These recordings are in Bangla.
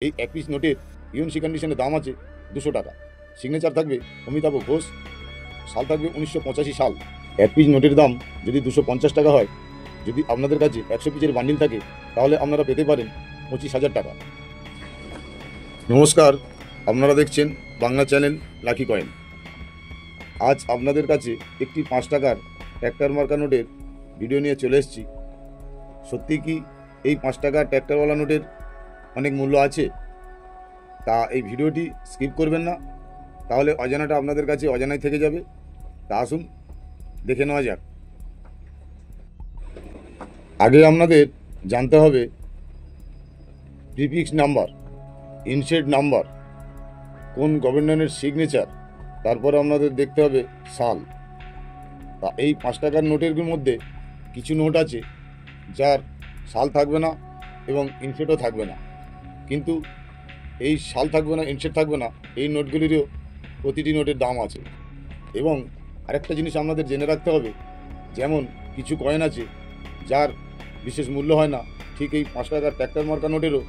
এই এক পিস নোটের ইউএনসি কন্ডিশনের দাম আছে 200 টাকা। সিগনেচার থাকবে অমিতাভ ঘোষ, সাল থাকবে 1985 সাল। এক পিস নোটের দাম যদি 250 টাকা হয়, যদি আপনাদের কাছে 100 পিসের বান্ডিল থাকে, তাহলে আপনারা পেতে পারেন 25,000 টাকা। নমস্কার, আপনারা দেখছেন বাংলা চ্যানেল লাকি কয়েন। আজ আপনাদের কাছে একটি 5 টাকার ট্র্যাক্টর মার্কা নোটের ভিডিও নিয়ে চলে এসেছি। সত্যি কি এই 5 টাকার ট্র্যাক্টরওয়ালা নোটের অনেক মূল্য আছে? তা এই ভিডিওটি স্কিপ করবেন না, তাহলে অজানাটা আপনাদের কাছে অজানাই থেকে যাবে। তা আসুন দেখে নেওয়া যাক। আগে আপনাদের জানতে হবে প্রিফিক্স নাম্বার, ইনসেট নাম্বার, কোন গভর্নরের সিগনেচার, তারপরে আপনাদের দেখতে হবে সাল। তা এই 5 টাকার নোটের মধ্যে কিছু নোট আছে যার সাল থাকবে না এবং ইনসেটও থাকবে না, কিন্তু এই সাল থাকবে না, ইনসেট থাকবে না, এই নোটগুলিরও প্রতিটি নোটের দাম আছে। এবং আরেকটা জিনিস আপনাদের জেনে রাখতে হবে, যেমন কিছু কয়েন আছে যার বিশেষ মূল্য হয় না, ঠিক এই 5 টাকার ট্র্যাক্টর মার্কা নোটেরও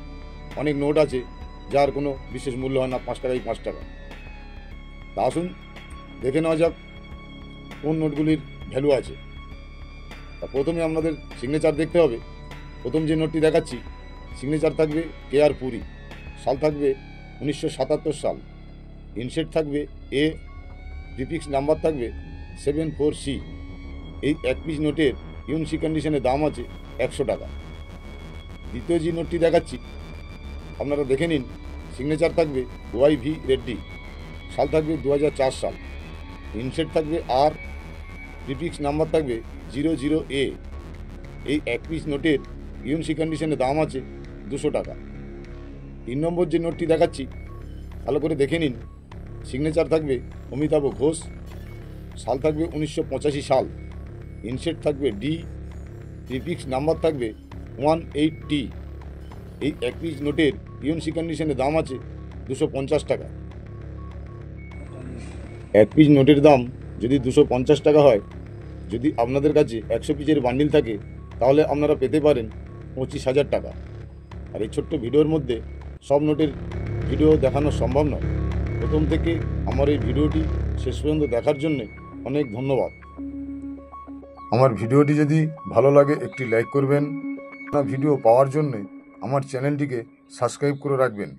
অনেক নোট আছে যার কোনো বিশেষ মূল্য হয় না 5 টাকায় 5 টাকা। তা আসুন দেখে নেওয়া যাক কোন নোটগুলির ভ্যালু আছে। তা প্রথমে আপনাদের সিগনেচার দেখতে হবে। প্রথম যে নোটটি দেখাচ্ছি, সিগনেচার থাকবে KR পুরী, সাল থাকবে 1977 সাল, ইনসেট থাকবে এ, প্রিফিক্স নাম্বার থাকবে 74C। এই এক পিস নোটের ইউএনসি কন্ডিশনের দাম আছে 100 টাকা। দ্বিতীয় যে নোটটি দেখাচ্ছি আপনারা দেখে নিন, সিগনেচার থাকবে YV রেড্ডি, সাল থাকবে 2004 সাল, ইনসেট থাকবে আর, প্রিফিক্স নাম্বার থাকবে 00A। এই এক পিস নোটের ইউএনসি কন্ডিশনের দাম আছে 200 টাকা। 3 নম্বর যে নোটটি দেখাচ্ছি ভালো করে দেখে নিন, সিগনেচার থাকবে অমিতাভ ঘোষ, সাল থাকবে 1985 সাল, ইনসেট থাকবে ডি, প্রিফিক্স নাম্বার থাকবে 18T। এই এক পিস নোটের ইউএনসি কন্ডিশনের দাম আছে 250 টাকা। এক পিস নোটের দাম যদি 250 টাকা হয়, যদি আপনাদের কাছে 100 পিসের বান্ডিল থাকে, তাহলে আপনারা পেতে পারেন 25,000 টাকা। আর এই ছোট্ট ভিডিওর মধ্যে সব নোটের ভিডিও দেখানো সম্ভব নয়। প্রথম থেকে আমার এই ভিডিওটি শেষ পর্যন্ত দেখার জন্য অনেক ধন্যবাদ। আমার ভিডিওটি যদি ভালো লাগে একটি লাইক করবেন। ভিডিও পাওয়ার জন্য আমার চ্যানেলটিকে সাবস্ক্রাইব করে রাখবেন।